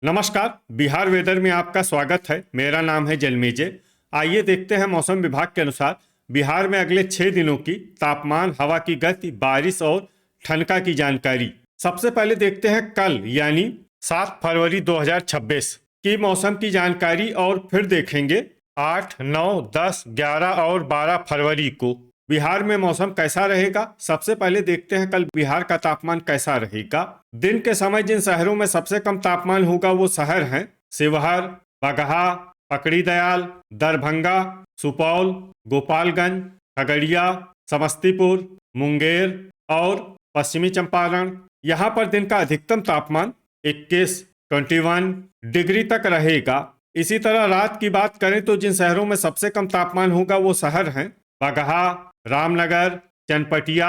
नमस्कार। बिहार वेदर में आपका स्वागत है। मेरा नाम है जन्मेजय। आइए देखते हैं मौसम विभाग के अनुसार बिहार में अगले 6 दिनों की तापमान, हवा की गति, बारिश और ठनका की जानकारी। सबसे पहले देखते हैं कल यानी 7 फरवरी 2026 की मौसम की जानकारी और फिर देखेंगे 8, 9, 10, 11 और 12 फरवरी को बिहार में मौसम कैसा रहेगा। सबसे पहले देखते हैं कल बिहार का तापमान कैसा रहेगा। दिन के समय जिन शहरों में सबसे कम तापमान होगा वो शहर हैं शिवहर, बगहा, पकड़ी दयाल, दरभंगा, सुपौल, गोपालगंज, खगड़िया, समस्तीपुर, मुंगेर और पश्चिमी चंपारण। यहाँ पर दिन का अधिकतम तापमान 21, 21 डिग्री तक रहेगा। इसी तरह रात की बात करें तो जिन शहरों में सबसे कम तापमान होगा वो शहर हैं बगहा, रामनगर, चनपटिया,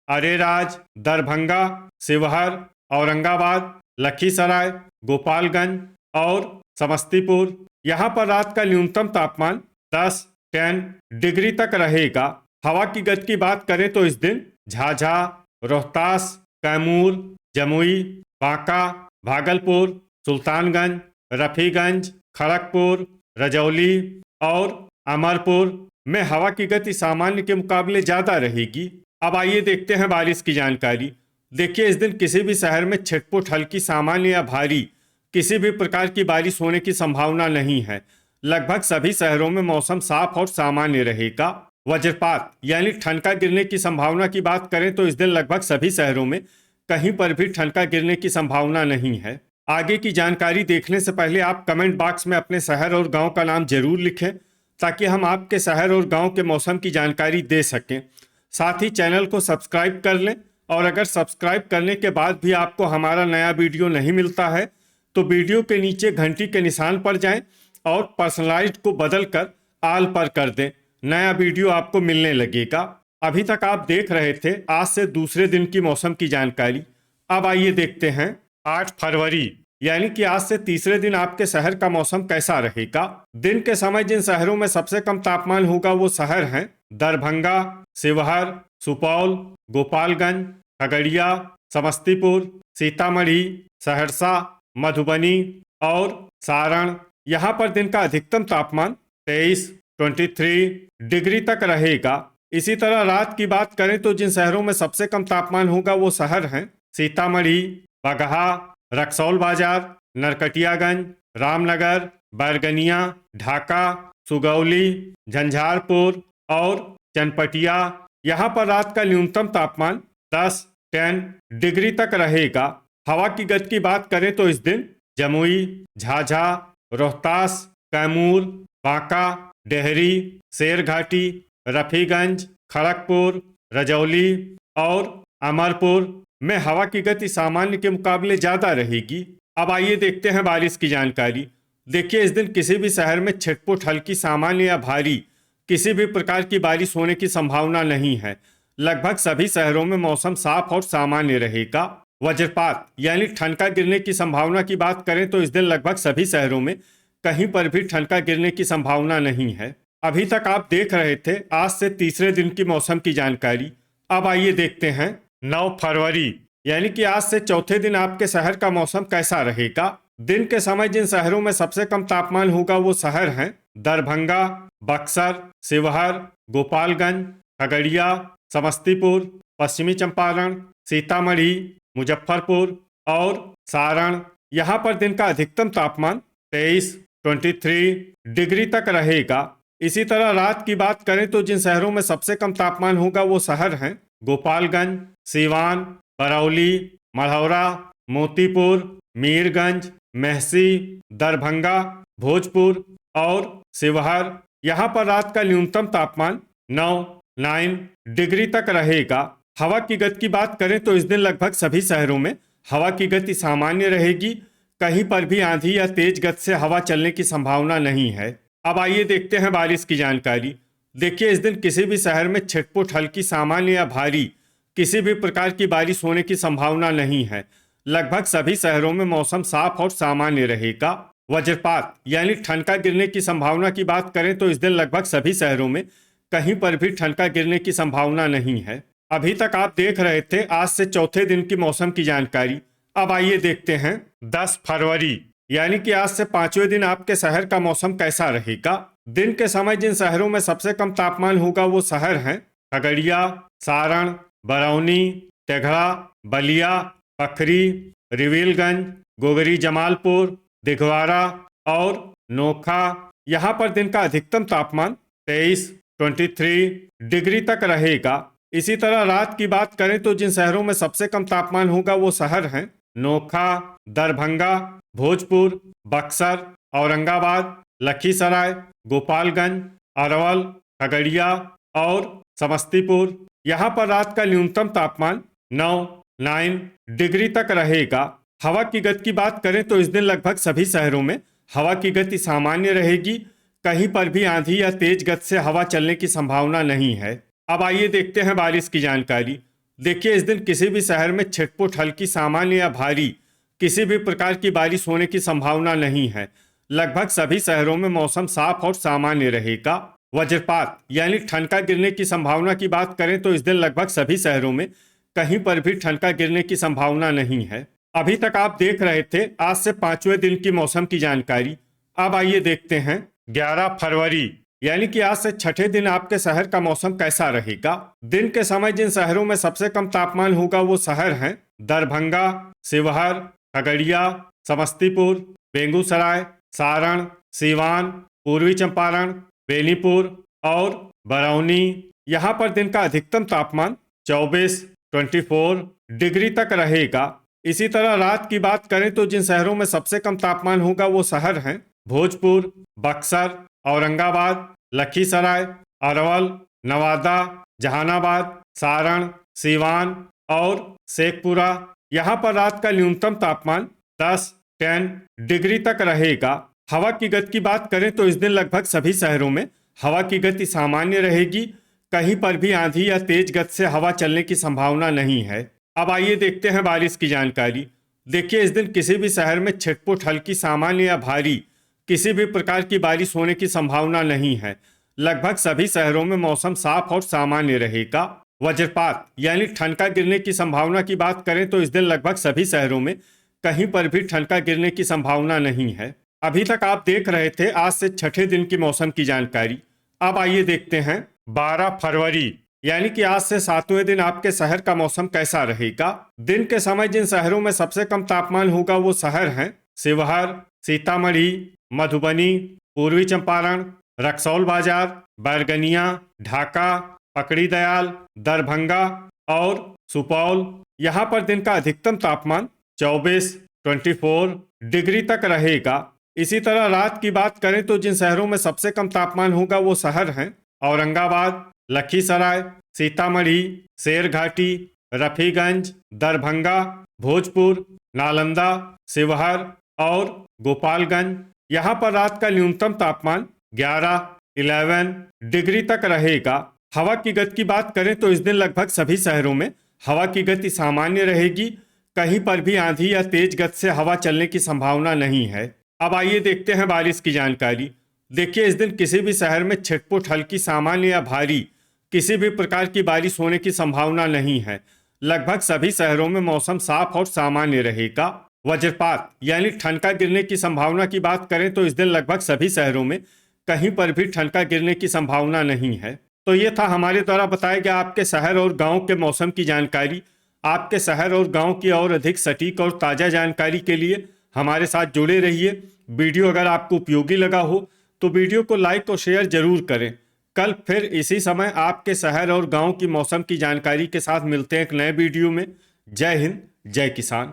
अरेराज, दरभंगा, शिवहर, औरंगाबाद, लखीसराय, गोपालगंज और समस्तीपुर। यहाँ पर रात का न्यूनतम तापमान 10, 10 डिग्री तक रहेगा। हवा की गति की बात करें तो इस दिन झाझा, रोहतास, कैमूर, जमुई, बांका, भागलपुर, सुल्तानगंज, रफीगंज, खड़गपुर, रजौली और अमरपुर में हवा की गति सामान्य के मुकाबले ज़्यादा रहेगी। अब आइए देखते हैं बारिश की जानकारी। देखिए, इस दिन किसी भी शहर में छिटपुट, हल्की, सामान्य या भारी किसी भी प्रकार की बारिश होने की संभावना नहीं है। लगभग सभी शहरों में मौसम साफ और सामान्य रहेगा। वज्रपात यानी ठनका गिरने की संभावना की बात करें तो इस दिन लगभग सभी शहरों में कहीं पर भी ठनका गिरने की संभावना नहीं है। आगे की जानकारी देखने से पहले आप कमेंट बॉक्स में अपने शहर और गांव का नाम जरूर लिखें ताकि हम आपके शहर और गांव के मौसम की जानकारी दे सकें। साथ ही चैनल को सब्सक्राइब कर लें और अगर सब्सक्राइब करने के बाद भी आपको हमारा नया वीडियो नहीं मिलता है तो वीडियो के नीचे घंटी के निशान पर जाएं और पर्सनलाइज्ड को बदलकर ऑल पर कर दें। नया वीडियो आपको मिलने लगेगा। अभी तक आप देख रहे थे आज से दूसरे दिन की मौसम की जानकारी। अब आइए देखते हैं 8 फरवरी यानी कि आज से तीसरे दिन आपके शहर का मौसम कैसा रहेगा। दिन के समय जिन शहरों में सबसे कम तापमान होगा वो शहर हैं दरभंगा, शिवहर, सुपौल, गोपालगंज, खगड़िया, समस्तीपुर, सीतामढ़ी, सहरसा, मधुबनी और सारण। यहाँ पर दिन का अधिकतम तापमान 23, 23 डिग्री तक रहेगा। इसी तरह रात की बात करें तो जिन शहरों में सबसे कम तापमान होगा वो शहर हैं सीतामढ़ी, बगहा, रक्सौल बाजार, नरकटियागंज, रामनगर, बैरगनिया, ढाका, सुगौली, झंझारपुर और चनपटिया। यहाँ पर रात का न्यूनतम तापमान 10, 10 डिग्री तक रहेगा। हवा की गति की बात करें तो इस दिन जमुई, झाझा, रोहतास, कैमूर, बांका, डेहरी, शेरघाटी, रफीगंज, खड़गपुर, रजौली और अमरपुर में हवा की गति सामान्य के मुकाबले ज़्यादा रहेगी। अब आइए देखते हैं बारिश की जानकारी। देखिए, इस दिन किसी भी शहर में छिटपुट, हल्की, सामान्य या भारी किसी भी प्रकार की बारिश होने की संभावना नहीं है। लगभग सभी शहरों में मौसम साफ और सामान्य रहेगा। वज्रपात यानी ठनका गिरने की संभावना की बात करें तो इस दिन लगभग सभी शहरों में कहीं पर भी ठनका गिरने की संभावना नहीं है। अभी तक आप देख रहे थे आज से तीसरे दिन की मौसम की जानकारी। अब आइए देखते हैं 9 फरवरी यानी कि आज से चौथे दिन आपके शहर का मौसम कैसा रहेगा। दिन के समय जिन शहरों में सबसे कम तापमान होगा वो शहर हैं दरभंगा, बक्सर, शिवहर, गोपालगंज, खगड़िया, समस्तीपुर, पश्चिमी चंपारण, सीतामढ़ी, मुजफ्फरपुर और सारण। यहाँ पर दिन का अधिकतम तापमान 23, 23 डिग्री तक रहेगा। इसी तरह रात की बात करें तो जिन शहरों में सबसे कम तापमान होगा वो शहर हैं गोपालगंज, सीवान, बरौली, मढ़ौरा, मोतीपुर, मीरगंज, मेहसी, दरभंगा, भोजपुर और शिवहर। यहाँ पर रात का न्यूनतम तापमान 9 डिग्री तक रहेगा। हवा की गति की बात करें तो इस दिन लगभग सभी शहरों में हवा की गति सामान्य रहेगी। कहीं पर भी आंधी या तेज गति से हवा चलने की संभावना नहीं है। अब आइए देखते हैं बारिश की जानकारी। देखिए, इस दिन किसी भी शहर में छिटपुट, हल्की, सामान्य या भारी किसी भी प्रकार की बारिश होने की संभावना नहीं है। लगभग सभी शहरों में मौसम साफ और सामान्य रहेगा। वज्रपात यानी ठनका गिरने की संभावना की बात करें तो इस दिन लगभग सभी शहरों में कहीं पर भी ठनका गिरने की संभावना नहीं है। अभी तक आप देख रहे थे आज से चौथे दिन की मौसम की जानकारी। अब आइए देखते हैं 10 फरवरी यानी कि आज से 5वें दिन आपके शहर का मौसम कैसा रहेगा। दिन के समय जिन शहरों में सबसे कम तापमान होगा वो शहर हैं खगड़िया, सारण, बरौनी, तेघड़ा, बलिया, पखरी, रिविलगंज, गोगरी जमालपुर, दिघवारा और नोखा। यहाँ पर दिन का अधिकतम तापमान 23 डिग्री तक रहेगा। इसी तरह रात की बात करें तो जिन शहरों में सबसे कम तापमान होगा वो शहर हैं नोखा, दरभंगा, भोजपुर, बक्सर, औरंगाबाद, लखीसराय, गोपालगंज, अरवल, खगड़िया और समस्तीपुर। यहाँ पर रात का न्यूनतम तापमान 9 डिग्री तक रहेगा। हवा की गति की बात करें तो इस दिन लगभग सभी शहरों में हवा की गति सामान्य रहेगी। कहीं पर भी आंधी या तेज गति से हवा चलने की संभावना नहीं है। अब आइए देखते हैं बारिश की जानकारी। देखिए, इस दिन किसी भी शहर में छिटपुट, हल्की, सामान्य या भारी किसी भी प्रकार की बारिश होने की संभावना नहीं है। लगभग सभी शहरों में मौसम साफ और सामान्य रहेगा। वज्रपात यानी ठनका गिरने की संभावना की बात करें तो इस दिन लगभग सभी शहरों में कहीं पर भी ठनका गिरने की संभावना नहीं है। अभी तक आप देख रहे थे आज से 5वें दिन की मौसम की जानकारी। अब आइए देखते हैं 11 फरवरी यानी कि आज से 6ठे दिन आपके शहर का मौसम कैसा रहेगा। दिन के समय जिन शहरों में सबसे कम तापमान होगा वो शहर हैं दरभंगा, शिवहर, खगड़िया, समस्तीपुर, बेगूसराय, सारण, सीवान, पूर्वी चंपारण, बेनीपुर और बरौनी। यहाँ पर दिन का अधिकतम तापमान 24 डिग्री तक रहेगा। इसी तरह रात की बात करें तो जिन शहरों में सबसे कम तापमान होगा वो शहर हैं भोजपुर, बक्सर, औरंगाबाद, लखीसराय, अरवल, नवादा, जहानाबाद, सारण, सीवान और शेखपुरा। यहाँ पर रात का न्यूनतम तापमान 10 डिग्री तक रहेगा। हवा की गति की बात करें तो इस दिन लगभग सभी शहरों में हवा की गति सामान्य रहेगी। कहीं पर भी आंधी या तेज गति से हवा चलने की संभावना नहीं है। अब आइए देखते हैं बारिश की जानकारी। देखिए, इस दिन किसी भी शहर में छिटपुट, हल्की, सामान्य या भारी किसी भी प्रकार की बारिश होने की संभावना नहीं है। लगभग सभी शहरों में मौसम साफ और सामान्य रहेगा। वज्रपात यानी ठनका गिरने की संभावना की बात करें तो इस दिन लगभग सभी शहरों में कहीं पर भी ठनका गिरने की संभावना नहीं है। अभी तक आप देख रहे थे आज से 6ठे दिन की मौसम की जानकारी। अब आइए देखते हैं 12 फरवरी यानी कि आज से 7वें दिन आपके शहर का मौसम कैसा रहेगा। दिन के समय जिन शहरों में सबसे कम तापमान होगा वो शहर हैं शिवहर, सीतामढ़ी, मधुबनी, पूर्वी चंपारण, रक्सौल बाजार, बैरगनिया, ढाका, पकड़ी दयाल, दरभंगा और सुपौल। यहाँ पर दिन का अधिकतम तापमान 24 डिग्री तक रहेगा। इसी तरह रात की बात करें तो जिन शहरों में सबसे कम तापमान होगा वो शहर हैं औरंगाबाद, लखीसराय, सीतामढ़ी, शेरघाटी, रफीगंज, दरभंगा, भोजपुर, नालंदा, शिवहर और गोपालगंज। यहाँ पर रात का न्यूनतम तापमान 11 डिग्री तक रहेगा। हवा की गति की बात करें तो इस दिन लगभग सभी शहरों में हवा की गति सामान्य रहेगी। कहीं पर भी आंधी या तेज गति से हवा चलने की संभावना नहीं है। अब आइए देखते हैं बारिश की जानकारी। देखिए, इस दिन किसी भी शहर में छिटपुट, हल्की, सामान्य या भारी किसी भी प्रकार की बारिश होने की संभावना नहीं है। लगभग सभी शहरों में मौसम साफ और सामान्य रहेगा। वज्रपात यानी ठनका गिरने की संभावना की बात करें तो इस दिन लगभग सभी शहरों में कहीं पर भी ठनका गिरने की संभावना नहीं है। तो ये था हमारे द्वारा बताया गया आपके शहर और गांव के मौसम की जानकारी। आपके शहर और गांव की और अधिक सटीक और ताज़ा जानकारी के लिए हमारे साथ जुड़े रहिए। वीडियो अगर आपको उपयोगी लगा हो तो वीडियो को लाइक और शेयर जरूर करें। कल फिर इसी समय आपके शहर और गांव की मौसम की जानकारी के साथ मिलते हैं एक नए वीडियो में। जय हिंद, जय किसान।